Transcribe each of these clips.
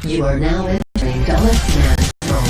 You are now entering Dulles Man's Zone.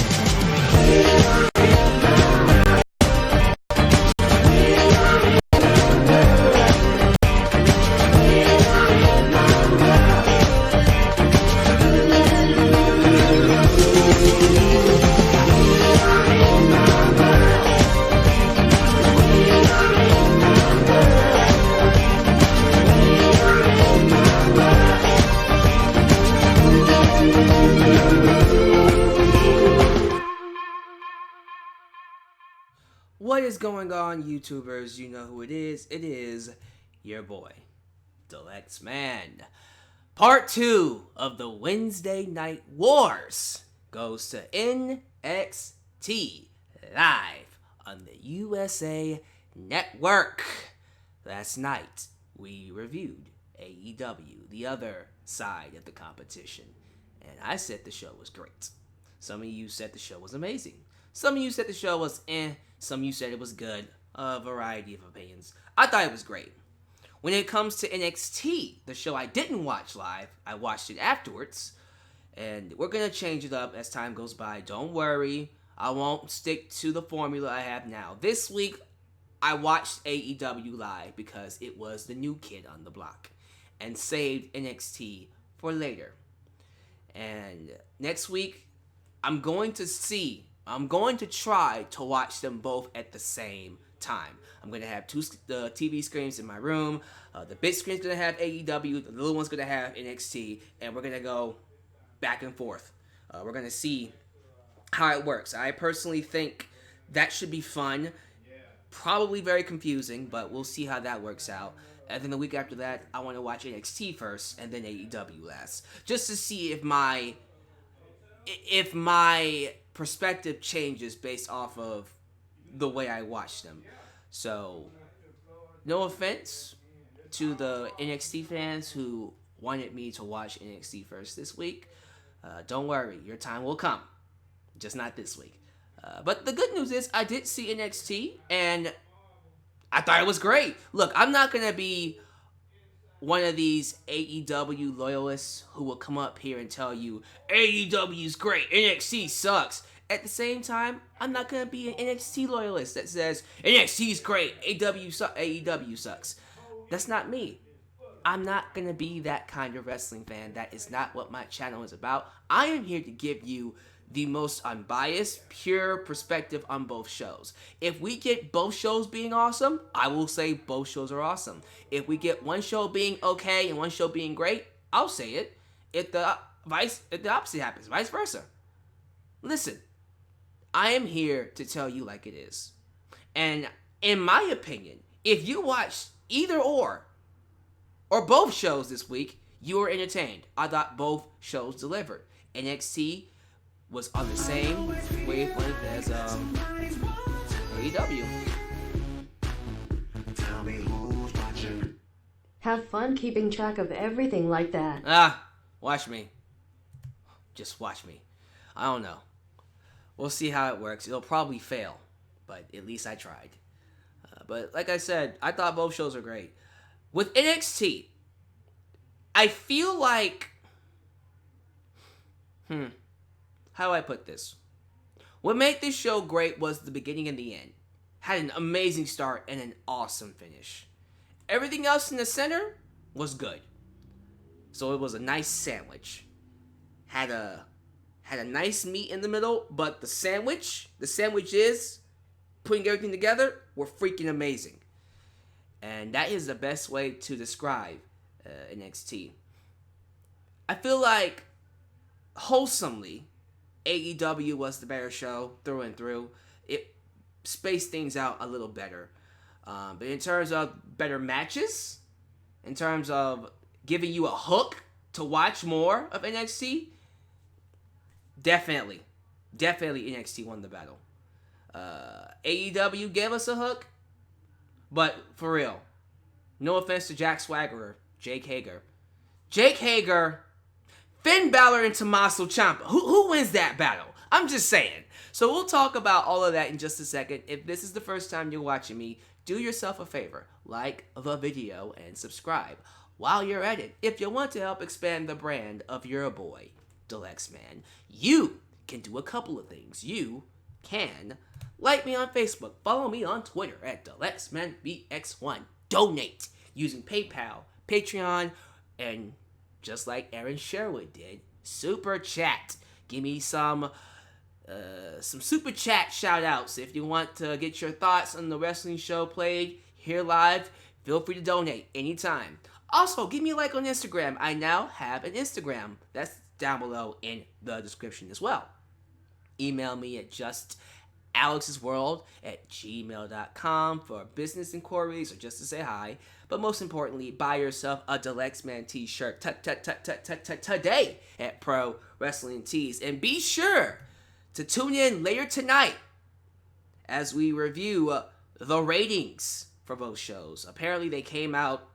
What is going on, YouTubers? You know who it is. It is your boy, Dulles Man. Part 2 of the Wednesday Night Wars goes to NXT live on the USA Network. Last night, we reviewed AEW, the other side of the competition, and I said the show was great. Some of you said the show was amazing. Some of you said the show was Some of you said it was good. A variety of opinions. I thought it was great. When it comes to NXT, the show I didn't watch live, I watched it afterwards. And we're going to change it up as time goes by. Don't worry. I won't stick to the formula I have now. This week, I watched AEW live because it was the new kid on the block. And saved NXT for later. And next week, I'm going to try to watch them both at the same time. I'm going to have the TV screens in my room. The big screen's going to have AEW. The little one's going to have NXT. And we're going to go back and forth. We're going to see how it works. I personally think that should be fun. Probably very confusing, but we'll see how that works out. And then the week after that, I want to watch NXT first and then AEW last. Just to see if my perspective changes based off of the way I watch them. So, no offense to the NXT fans who wanted me to watch NXT first this week. Don't worry, your time will come. Just not this week. But the good news is I did see NXT and I thought it was great. Look, I'm not going to be one of these AEW loyalists who will come up here and tell you AEW's great, NXT sucks. At the same time, I'm not going to be an NXT loyalist that says NXT's great, AEW sucks. That's not me. I'm not going to be that kind of wrestling fan. That is not what my channel is about. I am here to give you the most unbiased, pure perspective on both shows. If we get both shows being awesome, I will say both shows are awesome. If we get one show being okay and one show being great, I'll say it. If the opposite happens, vice versa. Listen, I am here to tell you like it is. And in my opinion, if you watch either or both shows this week, you were entertained. I thought both shows delivered. NXT was on the same wavelength as AEW. Have fun keeping track of everything like that. Watch me. Just watch me. I don't know. We'll see how it works. It'll probably fail, but at least I tried. But like I said, I thought both shows were great. With NXT, I feel like... How do I put this? What made this show great was the beginning and the end. Had an amazing start and an awesome finish. Everything else in the center was good. So it was a nice sandwich. Had a nice meat in the middle, but the sandwich is putting everything together were freaking amazing. And that is the best way to describe NXT. I feel like wholesomely, AEW was the better show through and through. It spaced things out a little better. But in terms of better matches, in terms of giving you a hook to watch more of NXT, definitely NXT won the battle. AEW gave us a hook, but for real, no offense to Jack Swagger, Jake Hager, Finn Balor and Tommaso Ciampa. Who wins that battle? I'm just saying. So we'll talk about all of that in just a second. If this is the first time you're watching me, do yourself a favor. Like the video and subscribe. While you're at it, if you want to help expand the brand of your boy, Deluxe Man, you can do a couple of things. You can like me on Facebook, follow me on Twitter at DeluxeManBX1, donate using PayPal, Patreon, and just like Aaron Sherwood did, Super Chat. Give me some Super Chat shout outs. If you want to get your thoughts on the wrestling show played here live, feel free to donate anytime. Also, give me a like on Instagram. I now have an Instagram. That's down below in the description as well. Email me at justalexsworld@gmail.com for business inquiries or just to say hi. But most importantly, buy yourself a Deluxe Man t-shirt today at Pro Wrestling Tees. And be sure to tune in later tonight as we review the ratings for both shows. Apparently they came out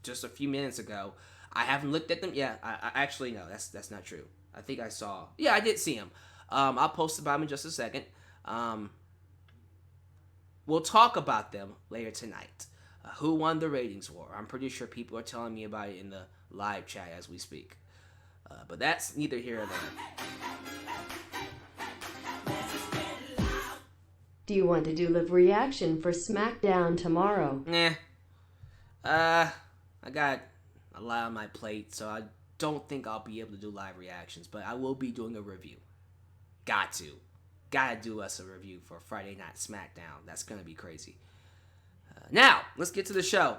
just a few minutes ago. I haven't looked at them yet. I actually, no, that's not true. I think I saw. Yeah, I did see them. I'll post about them in just a second. We'll talk about them later tonight. Who won the ratings war? I'm pretty sure people are telling me about it in the live chat as we speak. But that's neither here nor there. Do you want to do live reaction for SmackDown tomorrow? Nah. I got a lot on my plate, so I don't think I'll be able to do live reactions, but I will be doing a review. Gotta do us a review for Friday Night SmackDown. That's gonna be crazy. Now, let's get to the show.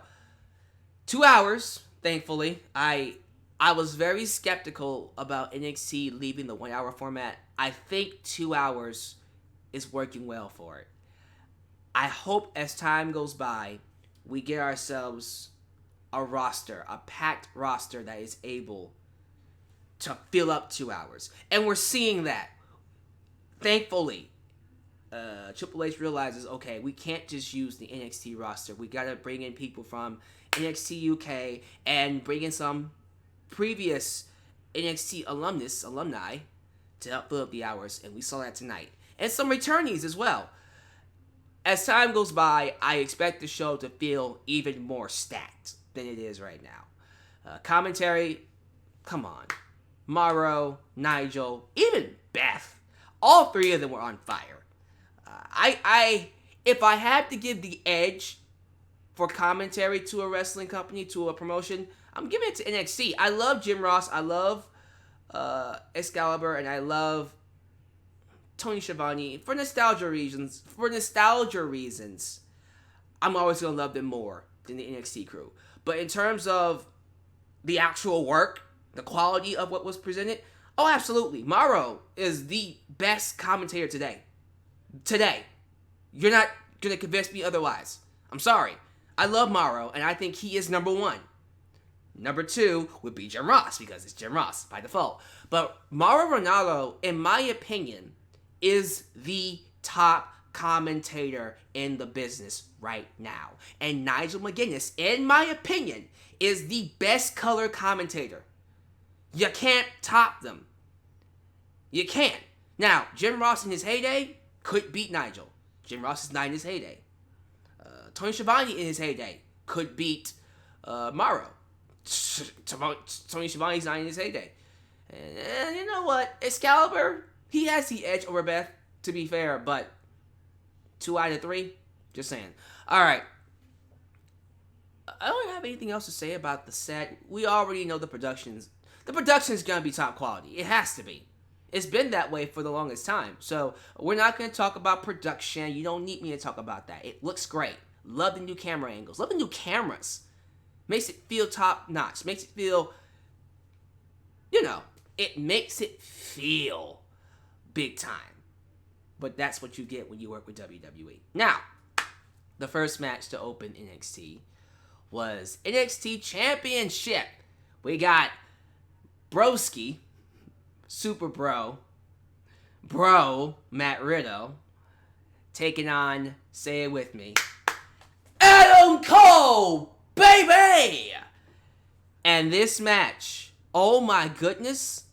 2 hours, thankfully. I was very skeptical about NXT leaving the 1 hour format. I think 2 hours is working well for it. I hope as time goes by, we get ourselves a roster, a packed roster that is able to fill up 2 hours. And we're seeing that. Thankfully, Triple H realizes, okay, we can't just use the NXT roster. We got to bring in people from NXT UK and bring in some previous NXT alumni to help fill up the hours. And we saw that tonight. And some returnees as well. As time goes by, I expect the show to feel even more stacked than it is right now. Commentary, come on. Mauro, Nigel, even Beth. All three of them were on fire. If I had to give the edge for commentary to a wrestling company, to a promotion, I'm giving it to NXT. I love Jim Ross. I love Excalibur, and I love Tony Schiavone for nostalgia reasons. I'm always gonna love them more than the NXT crew. But in terms of the actual work, the quality of what was presented, oh, absolutely. Mauro is the best commentator today. You're not gonna convince me otherwise. I'm sorry. I love Mauro, and I think he is number one. Number two would be Jim Ross, because it's Jim Ross by default. But Mauro Ranallo, in my opinion, is the top commentator in the business right now. And Nigel McGuinness, in my opinion, is the best color commentator. You can't top them. You can't. Now, Jim Ross in his heyday could beat Nigel. Jim Ross is not in his heyday. Tony Schiavone in his heyday could beat Mauro. Tony Schiavone's not in his heyday. And you know what? Excalibur, he has the edge over Beth, to be fair, but 2 out of 3? Just saying. Alright. I don't have anything else to say about the set. We already know the production's gonna be top quality. It has to be. It's been that way for the longest time. So we're not gonna talk about production. You don't need me to talk about that. It looks great. Love the new camera angles. Love the new cameras. Makes it feel top notch. Makes it feel, it makes it feel big time. But that's what you get when you work with WWE. Now, the first match to open NXT was NXT Championship. We got Broski, Super Bro, Matt Riddle, taking on, say it with me, Adam Cole, baby! And this match, oh my goodness,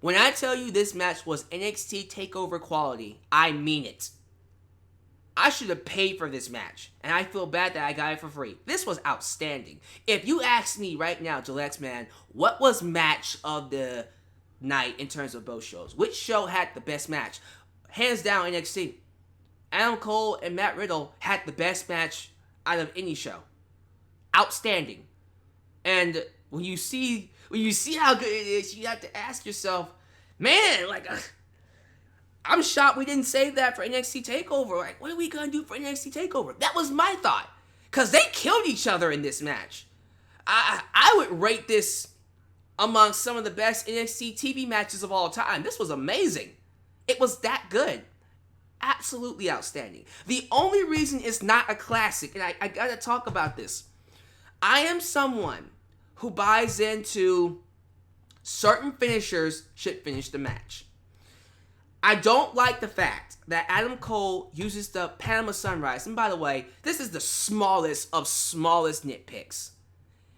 when I tell you this match was NXT TakeOver quality, I mean it. I should have paid for this match, and I feel bad that I got it for free. This was outstanding. If you ask me right now, Deluxe Man, what was match of the night in terms of both shows. Which show had the best match? Hands down, NXT. Adam Cole and Matt Riddle had the best match out of any show. Outstanding. And when you see how good it is, you have to ask yourself, man, like, I'm shocked we didn't save that for NXT Takeover. Like, what are we gonna do for NXT Takeover? That was my thought, cause they killed each other in this match. I would rate this among some of the best NXT TV matches of all time. This was amazing. It was that good. Absolutely outstanding. The only reason it's not a classic, and I gotta talk about this. I am someone who buys into certain finishers should finish the match. I don't like the fact that Adam Cole uses the Panama Sunrise. And by the way, this is the smallest of smallest nitpicks.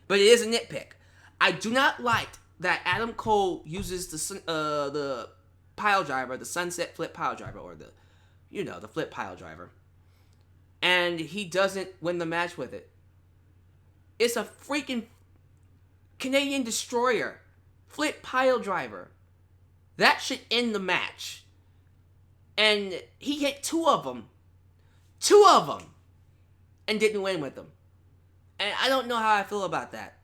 But it is a nitpick. I do not like that Adam Cole uses the pile driver, the sunset flip pile driver, or the flip pile driver. And he doesn't win the match with it. It's a freaking Canadian Destroyer flip pile driver. That should end the match. And he hit two of them, and didn't win with them. And I don't know how I feel about that.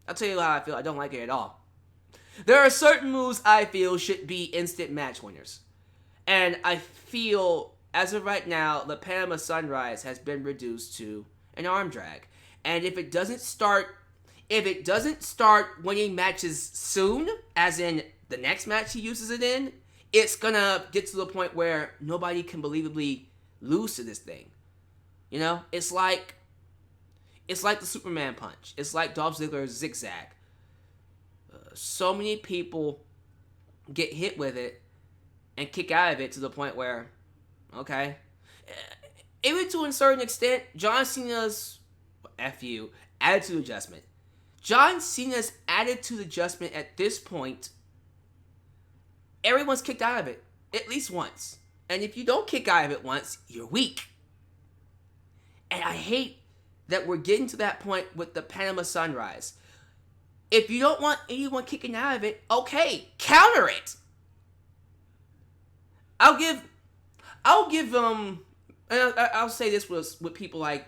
I'll tell you how I feel. I don't like it at all. There are certain moves I feel should be instant match winners. And I feel, as of right now, the Panama Sunrise has been reduced to an arm drag. And if it doesn't start winning matches soon, as in the next match he uses it in, it's gonna get to the point where nobody can believably lose to this thing. It's like the Superman punch. It's like Dolph Ziggler's zigzag. So many people get hit with it and kick out of it to the point where, okay, even to a certain extent, John Cena's attitude adjustment. John Cena's attitude adjustment at this point, everyone's kicked out of it at least once. And if you don't kick out of it once, you're weak. And I hate that we're getting to that point with the Panama Sunrise. If you don't want anyone kicking out of it, okay, counter it. I'll say this with people like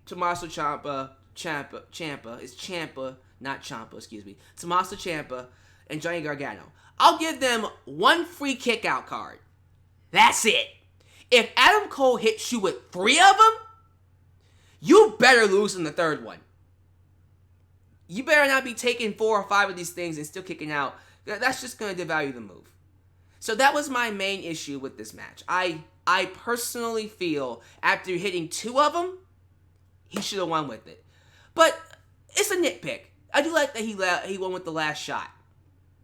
Tommaso Ciampa. It's Ciampa, not Ciampa, excuse me. Tommaso Ciampa and Johnny Gargano. I'll give them one free kick out card. That's it. If Adam Cole hits you with 3 of them, you better lose in the third one. You better not be taking 4 or 5 of these things and still kicking out. That's just going to devalue the move. So that was my main issue with this match. I personally feel after hitting 2 of them, he should have won with it. But it's a nitpick. I do like that he won with the last shot.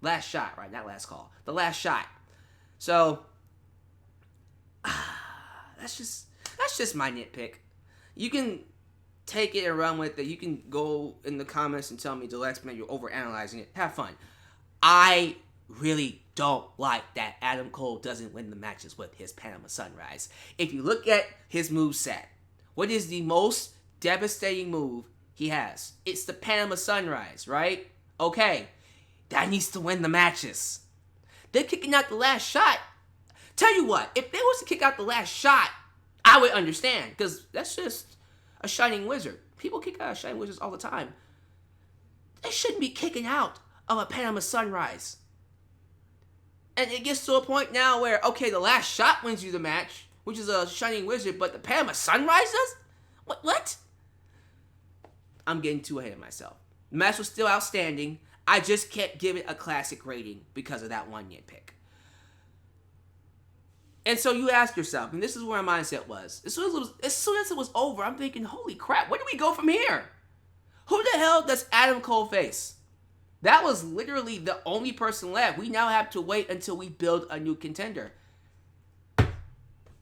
Last shot, right? Not last call. The last shot. So that's just my nitpick. You can take it and run with it. You can go in the comments and tell me, Deluxe, man, you're overanalyzing it. Have fun. I really don't like that Adam Cole doesn't win the matches with his Panama Sunrise. If you look at his moveset, what is the most devastating move he has? It's the Panama Sunrise, right? Okay. That needs to win the matches. They're kicking out the last shot. Tell you what, if they was to kick out the last shot, I would understand. Because that's just a Shining Wizard. People kick out of Shining Wizards all the time. They shouldn't be kicking out of a Panama Sunrise. And it gets to a point now where, okay, the last shot wins you the match, which is a Shining Wizard, but the Panama Sunrise does? What? I'm getting too ahead of myself. The match was still outstanding. I just can't give it a classic rating because of that one nitpick. And so you ask yourself, and this is where my mindset was. As soon as it was over, I'm thinking, holy crap, where do we go from here? Who the hell does Adam Cole face? That was literally the only person left. We now have to wait until we build a new contender.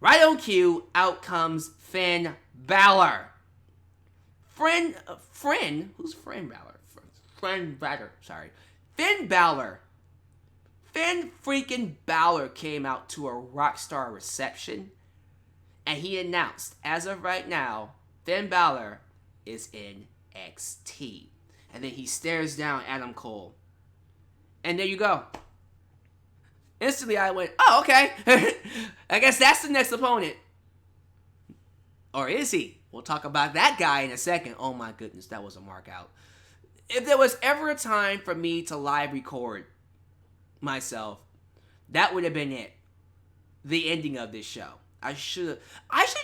Right on cue, out comes Finn Balor. Who's Finn Balor? Finn Balor. Finn freaking Balor came out to a Rockstar reception, and he announced, as of right now, Finn Balor is in NXT. And then he stares down Adam Cole, And there you go. Instantly, I went, oh, okay. I guess that's the next opponent. Or is he? We'll talk about that guy in a second. Oh my goodness, that was a mark out. If there was ever a time for me to live record myself, that would have been it. The ending of this show. I should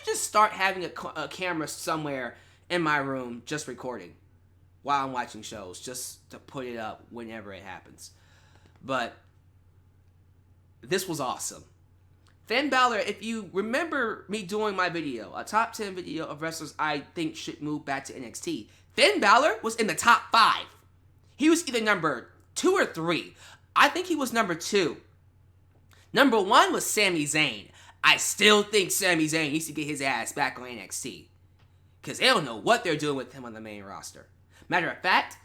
just start having a camera somewhere in my room just recording while I'm watching shows, just to put it up whenever it happens. But this was awesome. Finn Balor, if you remember me doing my video, a top 10 video of wrestlers I think should move back to NXT, Finn Balor was in the top 5. He was either number 2 or 3. I think he was number 2. Number 1 was Sami Zayn. I still think Sami Zayn needs to get his ass back on NXT. Because they don't know what they're doing with him on the main roster. Matter of fact,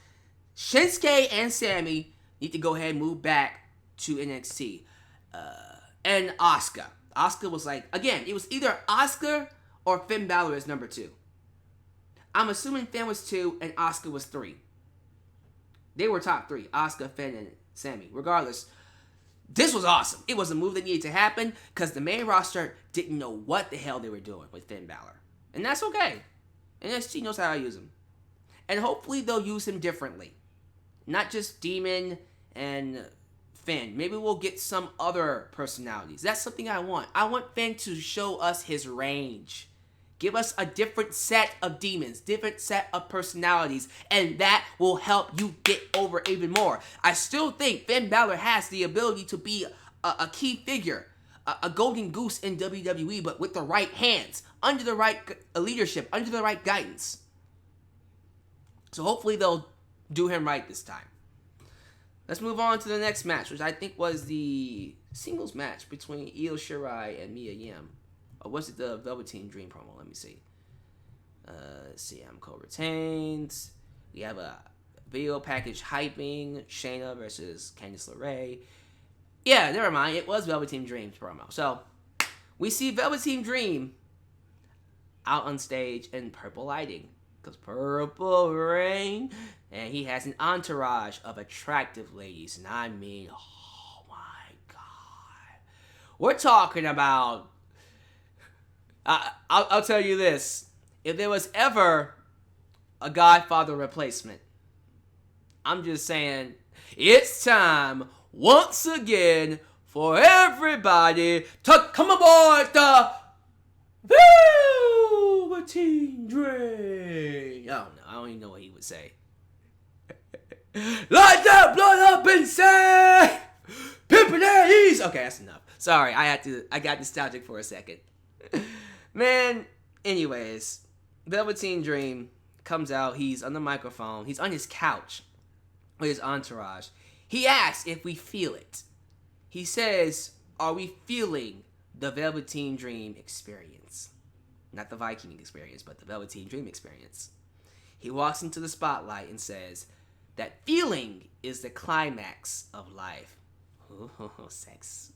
Shinsuke and Sami need to go ahead and move back to NXT. And Asuka. Asuka was like, again, it was either Asuka or Finn Balor as number 2. I'm assuming Finn was 2 and Asuka was 3. They were top 3. Asuka, Finn, and Sami. Regardless, this was awesome. It was a move that needed to happen because the main roster didn't know what the hell they were doing with Finn Balor. And that's okay. NXT knows how to use him. And hopefully they'll use him differently. Not just Demon and Finn. Maybe we'll get some other personalities. That's something I want. I want Finn to show us his range. Give us a different set of demons, different set of personalities, and that will help you get over even more. I still think Finn Balor has the ability to be a key figure, a golden goose in WWE, but with the right hands, under the right leadership, under the right guidance. So hopefully they'll do him right this time. Let's move on to the next match, which I think was the singles match between Io Shirai and Mia Yim. Or was it the Velveteen Dream promo? Let me see. CM Cole retains. We have a video package hyping Shayna versus Candice LeRae. Yeah, never mind. It was Velveteen Dream's promo. So, we see Velveteen Dream out on stage in purple lighting. Because purple rain. And he has an entourage of attractive ladies. And I mean, oh my God. We're talking about... I'll tell you this. If there was ever a Godfather replacement, I'm just saying, it's time once again for everybody to come aboard the Velveteen Dream. I don't know. I don't even know what he would say. Light that blood up and say, pimpin' at ease. Okay, that's enough. Sorry, I got nostalgic for a second. Man, anyways, Velveteen Dream comes out. He's on the microphone. He's on his couch with his entourage. He asks if we feel it. He says, are we feeling the Velveteen Dream experience? Not the Viking experience, but the Velveteen Dream experience. He walks into the spotlight and says, that feeling is the climax of life. Ooh, sex.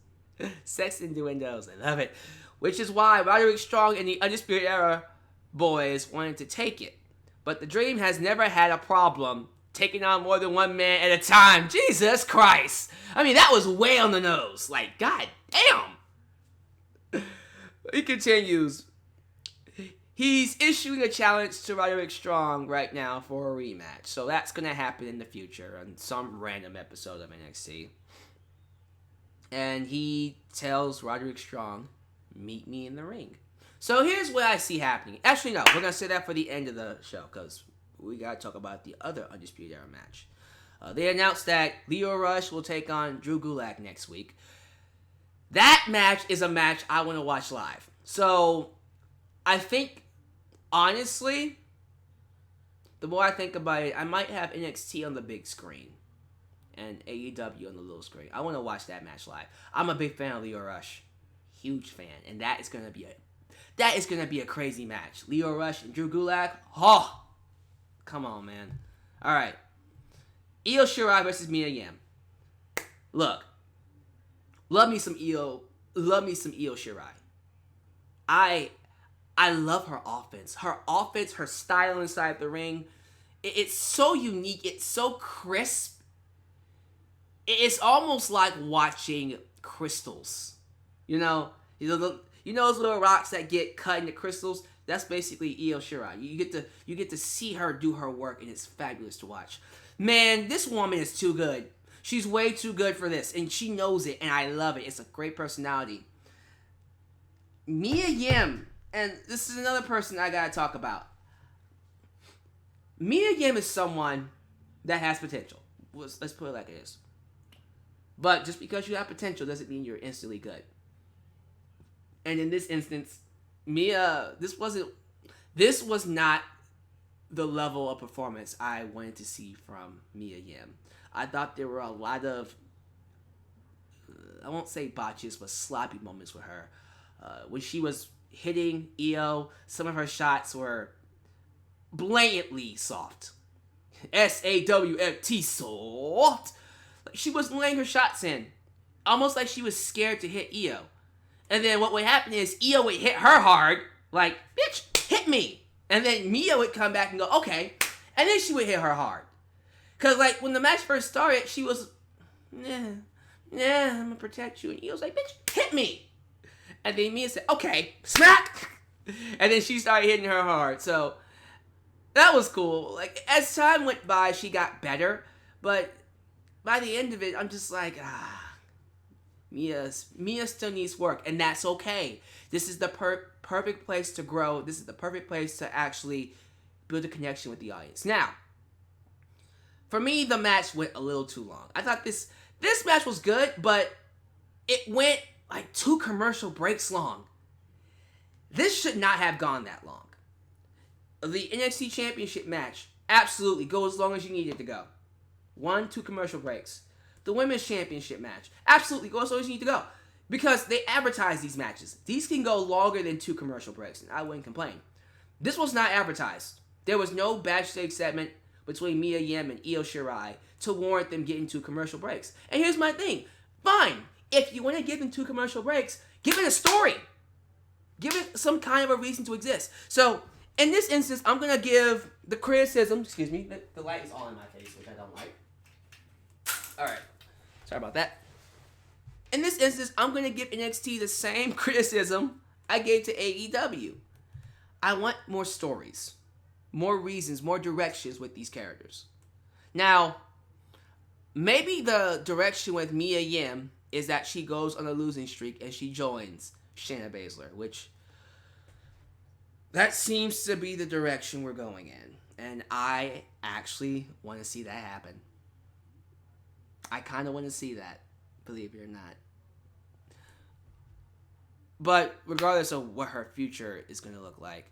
Sex innuendos. I love it. Which is why Roderick Strong and the Undisputed Era boys wanted to take it. But the Dream has never had a problem taking on more than one man at a time. Jesus Christ. I mean, that was way on the nose. Like, god damn. He continues. He's issuing a challenge to Roderick Strong right now for a rematch. So that's going to happen in the future on some random episode of NXT. And he tells Roderick Strong, meet me in the ring. So here's what I see happening. Actually, no, we're going to say that for the end of the show because we got to talk about the other Undisputed Era match. They announced that Lio Rush will take on Drew Gulak next week. That match is a match I want to watch live. So I think, honestly, the more I think about it, I might have NXT on the big screen and AEW on the little screen. I want to watch that match live. I'm a big fan of Lio Rush. Huge fan. And that is going to be a crazy match. Lio Rush and Drew Gulak. Oh, come on, man. All right. Io Shirai versus Mia Yim. Look. Love me some Io Shirai. I love her offense. Her style inside the ring. It's so unique. It's so crisp. it's almost like watching crystals. You know those little rocks that get cut into crystals? That's basically Io Shirai. You get to see her do her work, and it's fabulous to watch. Man, this woman is too good. She's way too good for this, and she knows it, and I love it. It's a great personality. Mia Yim, and this is another person I gotta talk about. Mia Yim is someone that has potential. Let's put it like it is. But just because you have potential doesn't mean you're instantly good. And in this instance, Mia, this was not the level of performance I wanted to see from Mia Yim. I thought there were a lot of, I won't say botches, but sloppy moments with her. When she was hitting Io, some of her shots were blatantly soft. SAWFT, soft. She wasn't laying her shots in. Almost like she was scared to hit Io. And then what would happen is Io would hit her hard, like, bitch, hit me. And then Mia would come back and go, okay. And then she would hit her hard. Because, like, when the match first started, she was, I'm going to protect you. And Io was like, bitch, hit me. And then Mia said, okay, smack. And then she started hitting her hard. So that was cool. Like, as time went by, she got better. But by the end of it, I'm just like, Mia still needs work, and that's okay. This is the perfect place to grow. This is the perfect place to actually build a connection with the audience. Now, for me, the match went a little too long. I thought this match was good, but it went like 2 commercial breaks long. This should not have gone that long. The NXT Championship match, absolutely, go as long as you need it to go. 1-2 commercial breaks. The Women's Championship match, absolutely, go as long as you need to go. Because they advertise these matches. These can go longer than 2 commercial breaks, and I wouldn't complain. This was not advertised. There was no backstage segment between Mia Yim and Io Shirai to warrant them getting 2 commercial breaks. And here's my thing. Fine. If you want to give them 2 commercial breaks, give it a story. Give it some kind of a reason to exist. So, in this instance, I'm going to give the criticism, excuse me, the light is all in my face, which I don't like. Alright. Sorry about that. In this instance, I'm going to give NXT the same criticism I gave to AEW. I want more stories, more reasons, more directions with these characters. Now, maybe the direction with Mia Yim is that she goes on a losing streak and she joins Shayna Baszler, which that seems to be the direction we're going in. And I actually want to see that happen. I kind of want to see that, believe it or not. But regardless of what her future is going to look like,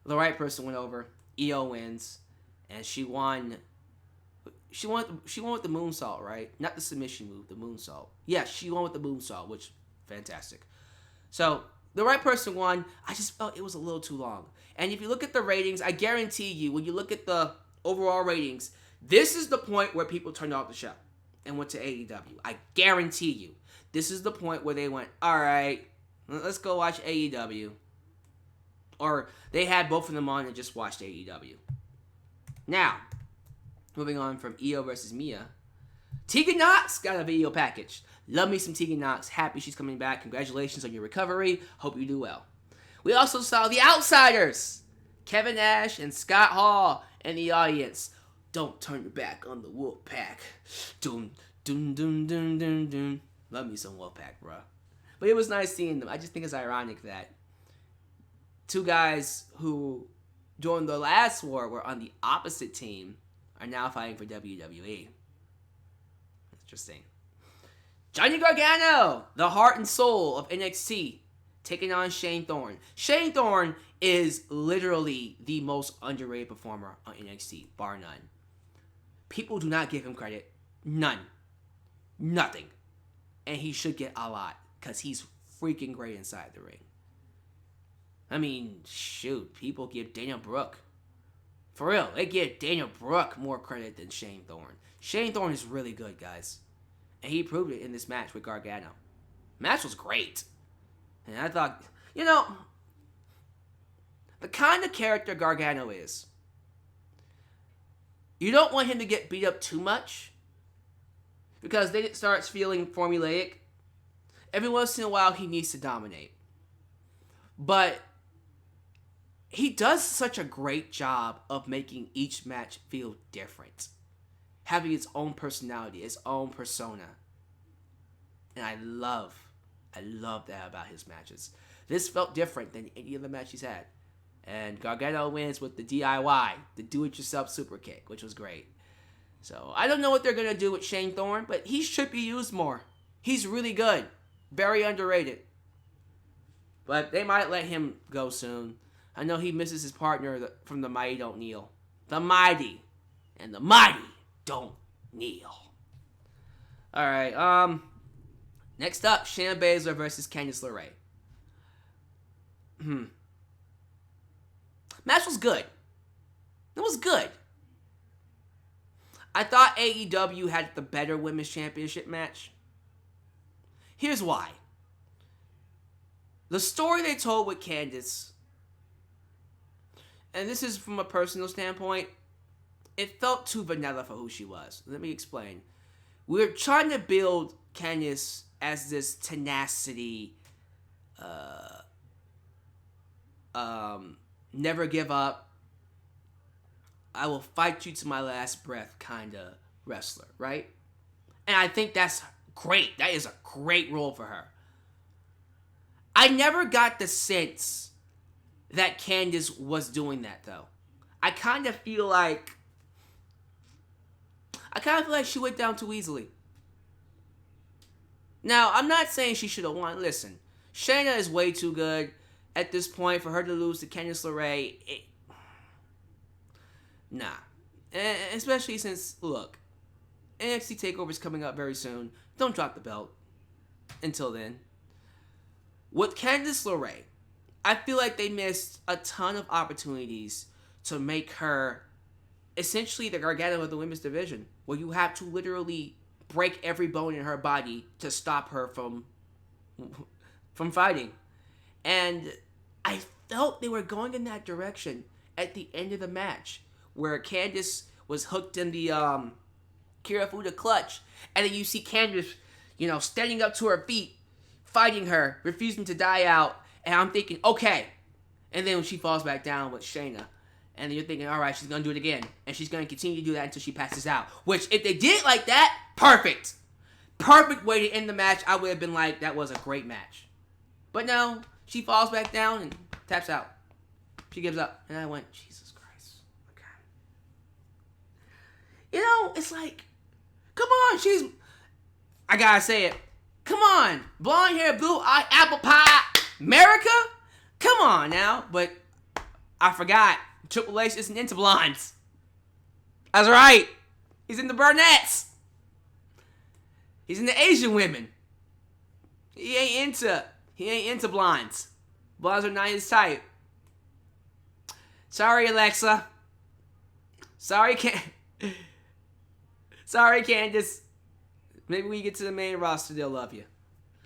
the right person went over. Io wins, and she won. She won with the moonsault, right? Not the submission move, the moonsault. Yeah, she won with the moonsault, which fantastic. So the right person won. I just felt it was a little too long. And if you look at the ratings, I guarantee you, when you look at the overall ratings, this is the point where people turned off the show and went to AEW. I guarantee you. This is the point where they went, all right, let's go watch AEW. Or they had both of them on and just watched AEW. Now, moving on from Io versus Mia. Tegan Nox got a video package. Love me some Tegan Nox. Happy she's coming back. Congratulations on your recovery. Hope you do well. We also saw the Outsiders. Kevin Nash and Scott Hall in the audience. Don't turn your back on the Wolfpack. Doom, doom, doom, doom, doom, doom. Love me some Wolfpack, bro. But it was nice seeing them. I just think it's ironic that 2 guys who, during the last war, were on the opposite team are now fighting for WWE. Interesting. Johnny Gargano, the heart and soul of NXT, taking on Shane Thorne. Shane Thorne is literally the most underrated performer on NXT, bar none. People do not give him credit. None. Nothing. And he should get a lot, because he's freaking great inside the ring. I mean, shoot, people give Dana Brooke. For real, they give Dana Brooke more credit than Shane Thorne. Shane Thorne is really good, guys. And he proved it in this match with Gargano. Match was great. And I thought, the kind of character Gargano is, you don't want him to get beat up too much. because then it starts feeling formulaic. Every once in a while, he needs to dominate. But he does such a great job of making each match feel different. Having its own personality, its own persona. And I love that about his matches. This felt different than any other match he's had. And Gargano wins with the DIY, the do-it-yourself super kick, which was great. So, I don't know what they're going to do with Shane Thorne, but he should be used more. He's really good. Very underrated. But they might let him go soon. I know he misses his partner from the Mighty Don't Kneel. The Mighty. And the Mighty Don't Kneel. Alright, next up, Shayna Baszler versus Candice LeRae. Match was good. It was good. I thought AEW had the better women's championship match. Here's why. The story they told with Candice, and this is from a personal standpoint, it felt too vanilla for who she was. Let me explain. We're trying to build Candice as this tenacity, never give up, I will fight you to my last breath kind of wrestler, right? And I think that's great. That is a great role for her. I never got the sense that Candice was doing that, though. I kind of feel like she went down too easily. Now, I'm not saying she should have won. Listen, Shayna is way too good at this point for her to lose to Candice LeRae. Nah. And especially since, look, NXT Takeover is coming up very soon. Don't drop the belt until then. With Candice LeRae, I feel like they missed a ton of opportunities to make her essentially the Gargano of the women's division, where you have to literally break every bone in her body to stop her from fighting. And I felt they were going in that direction at the end of the match, where Candice was hooked in the Kirifuda clutch, and then you see Candice, standing up to her feet, fighting her, refusing to die out, and I'm thinking, okay. And then when she falls back down with Shayna, and then you're thinking, all right, she's going to do it again, and she's going to continue to do that until she passes out. Which, if they did it like that, perfect. Perfect way to end the match. I would have been like, that was a great match. But no, she falls back down and taps out. She gives up. And I went, Jesus Christ. Okay. It's like, come on, I gotta say it. Come on, blonde hair, blue eye, apple pie, America? Come on now. But I forgot, Triple H isn't into blondes. That's right. He's into brunettes. He's into Asian women. He ain't into blondes. Blondes are not his type. Sorry, Alexa. Sorry, Candice. Maybe when you get to the main roster, they'll love you.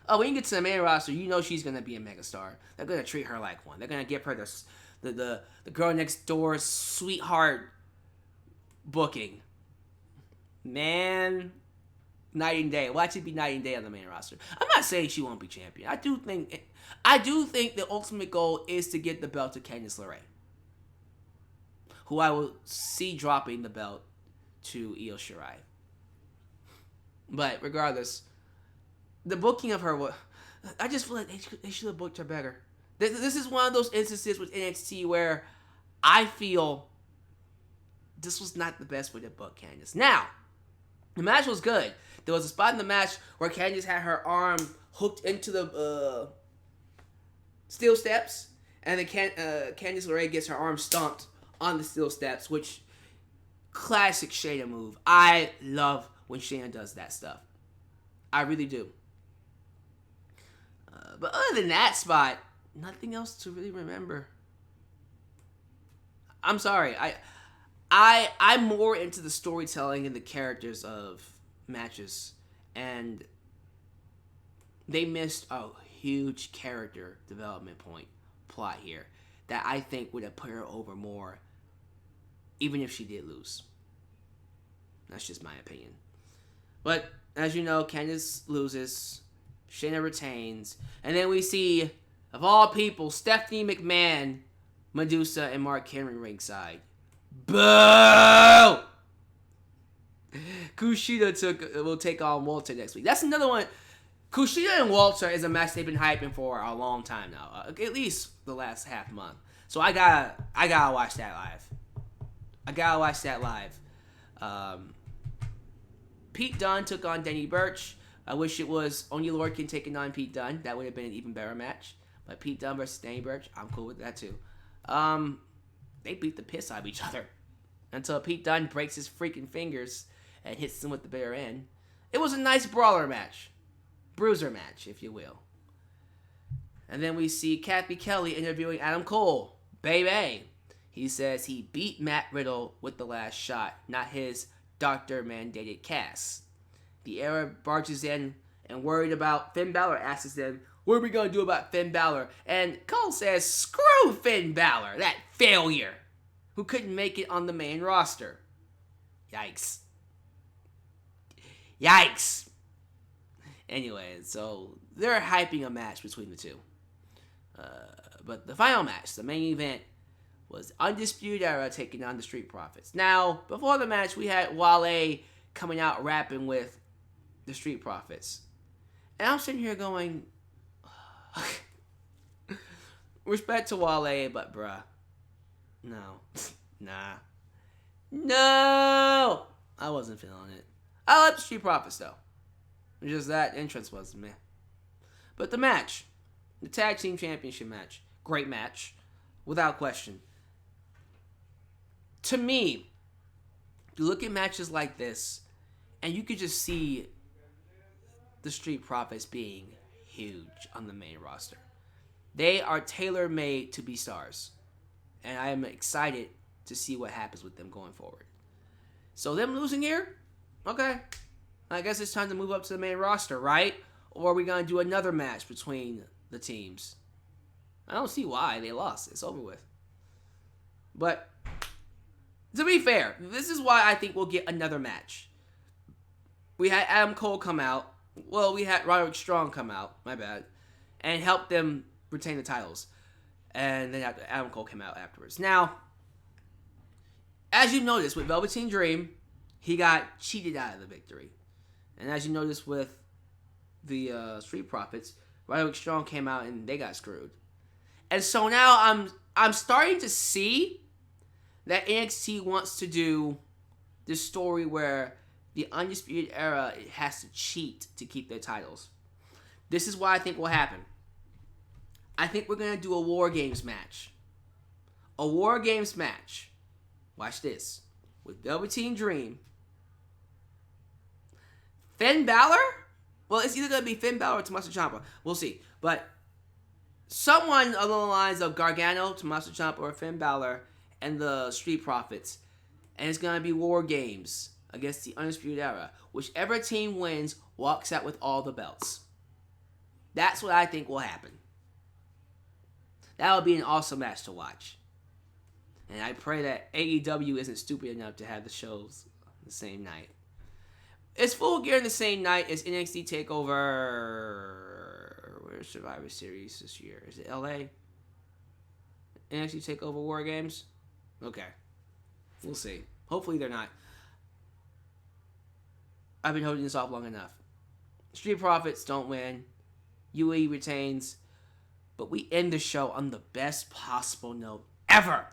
Oh, when you get to the main roster, she's going to be a megastar. They're going to treat her like one. They're going to give her the girl next door sweetheart booking. Man, night and day. Watch it be night and day on the main roster. I'm not saying she won't be champion. I do think the ultimate goal is to get the belt to Candice LeRae, who I will see dropping the belt to Io Shirai. But regardless, the booking of her, I just feel like they should have booked her better. This is one of those instances with NXT where I feel this was not the best way to book Candice. Now, the match was good. There was a spot in the match where Candice had her arm hooked into the steel steps, and then Candice LeRae gets her arm stomped on the steel steps, which classic Shayna move. I love when Shayna does that stuff. I really do. But other than that spot, nothing else to really remember. I'm sorry. I'm more into the storytelling and the characters of matches, and they missed a huge character development plot here that I think would have put her over more, even if she did lose. That's just my opinion. But as you know, Candice loses, Shayna retains, and then we see, of all people, Stephanie McMahon, Medusa, and Mark Henry ringside. Boo! Kushida will take on Walter next week. That's another one. Kushida and Walter is a match they've been hyping for a long time now, at least the last half month. So I gotta watch that live. Pete Dunne took on Denny Burch. I wish it was Oney Lorcan taking on Pete Dunne. That would have been an even better match. But Pete Dunne versus Denny Burch, I'm cool with that too. They beat the piss out of each other until Pete Dunne breaks his freaking fingers and hits them with the bare end. It was a nice brawler match. Bruiser match, if you will. And then we see Kathy Kelly interviewing Adam Cole. Baby. He says he beat Matt Riddle with the last shot, not his doctor-mandated cast. The Era barges in and worried about Finn Balor asks them, what are we going to do about Finn Balor? And Cole says, screw Finn Balor, that failure, who couldn't make it on the main roster. Yikes. Anyway, so they're hyping a match between the two. But the final match, the main event, was Undisputed Era taking on the Street Profits. Now, before the match, we had Wale coming out rapping with the Street Profits. And I'm sitting here going, respect to Wale, but bruh, no. I wasn't feeling it. I like the Street Profits, though. Just that entrance was meh. But the match, the Tag Team Championship match, great match, without question. To me, you look at matches like this, and you could just see the Street Profits being huge on the main roster. They are tailor-made to be stars, and I am excited to see what happens with them going forward. So them losing here, okay. I guess it's time to move up to the main roster, right? Or are we going to do another match between the teams? I don't see why they lost. It's over with. But to be fair, this is why I think we'll get another match. We had Adam Cole come out. Well, we had Roderick Strong come out. My bad. And help them retain the titles. And then Adam Cole came out afterwards. Now, as you noticed with Velveteen Dream, he got cheated out of the victory. And as you noticed with the Street Profits, Roderick Strong came out and they got screwed. And so now I'm starting to see that NXT wants to do this story where the Undisputed Era has to cheat to keep their titles. This is what I think will happen. I think we're going to do a War Games match. A War Games match. Watch this. With Velveteen Dream. Finn Balor? Well, it's either going to be Finn Balor or Tommaso Ciampa. We'll see. But someone along the lines of Gargano, Tommaso Ciampa, or Finn Balor and the Street Profits. And it's going to be War Games against the Undisputed Era. Whichever team wins walks out with all the belts. That's what I think will happen. That would be an awesome match to watch. And I pray that AEW isn't stupid enough to have the shows the same night. It's Full Gear the same night as NXT Takeover. Where's Survivor Series this year? Is it LA? NXT Takeover War Games? Okay. We'll see. Hopefully they're not. I've been holding this off long enough. Street Profits don't win. UE retains. But we end the show on the best possible note ever.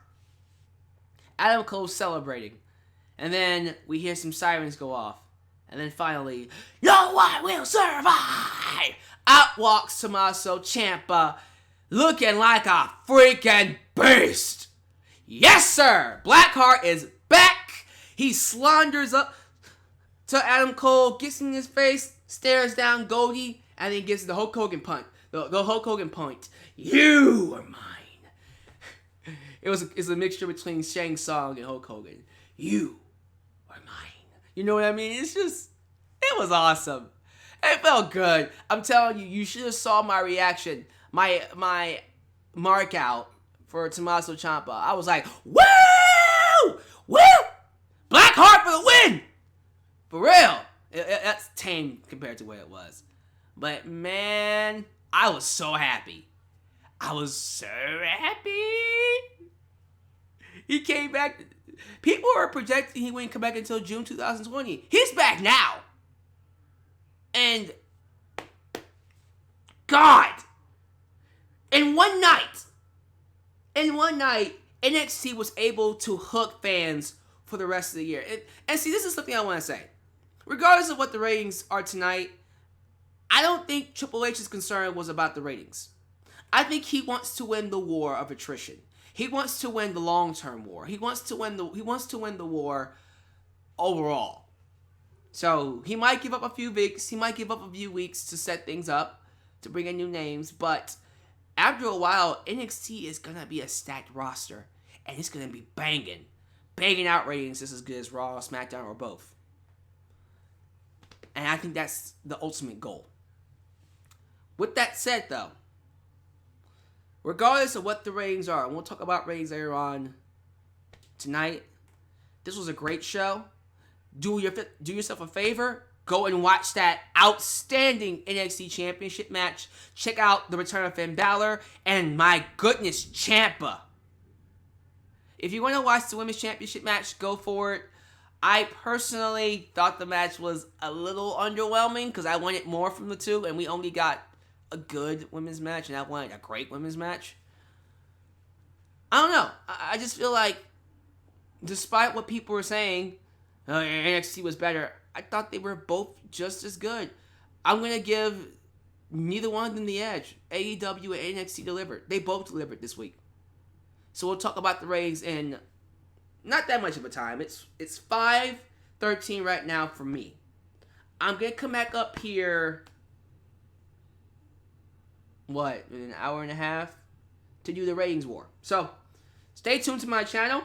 Adam Cole celebrating. And then we hear some sirens go off. And then finally, no one will survive! Out walks Tommaso Ciampa, looking like a freaking beast! Yes, sir! Blackheart is back! He slunders up to Adam Cole, gets in his face, stares down Goldie, and then gets the Hulk Hogan punch. The Hulk Hogan point. You are mine. It's a mixture between Shang Tsung and Hulk Hogan. You are mine. You know what I mean? It was awesome. It felt good. I'm telling you, you should have saw my reaction. My mark out for Tommaso Ciampa. I was like, woo! Woo! Blackheart for the win! For real. That's tame compared to what it was. But man, I was so happy. I was so happy. He came back. People are projecting he wouldn't come back until June 2020. He's back now. And God, in one night, NXT was able to hook fans for the rest of the year. And see, this is something I want to say. Regardless of what the ratings are tonight, I don't think Triple H's concern was about the ratings. I think he wants to win the war of attrition. He wants to win the long-term war. He wants to win the war overall. So he might give up a few weeks. He might give up a few weeks to set things up, to bring in new names. But after a while, NXT is gonna be a stacked roster, and it's gonna be banging out ratings just as good as Raw, SmackDown, or both. And I think that's the ultimate goal. With that said, though, regardless of what the ratings are, and we'll talk about ratings later on tonight, this was a great show. Do yourself a favor. Go and watch that outstanding NXT Championship match. Check out the return of Finn Balor. And my goodness, Ciampa. If you want to watch the Women's Championship match, go for it. I personally thought the match was a little underwhelming because I wanted more from the two, and we only got a good women's match, and I wanted a great women's match. I don't know. I just feel like, despite what people were saying, NXT was better, I thought they were both just as good. I'm going to give neither one of them the edge. AEW and NXT delivered. They both delivered this week. So we'll talk about the ratings in not that much of a time. It's 5:13 right now for me. I'm going to come back up here, in an hour and a half to do the ratings war. So stay tuned to my channel.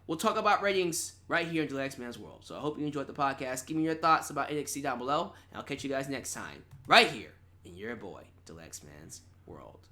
We'll talk about ratings right here in Deluxe Man's World. So I hope you enjoyed the podcast. Give me your thoughts about NXT down below, and I'll catch you guys next time right here in your boy Deluxe Man's World.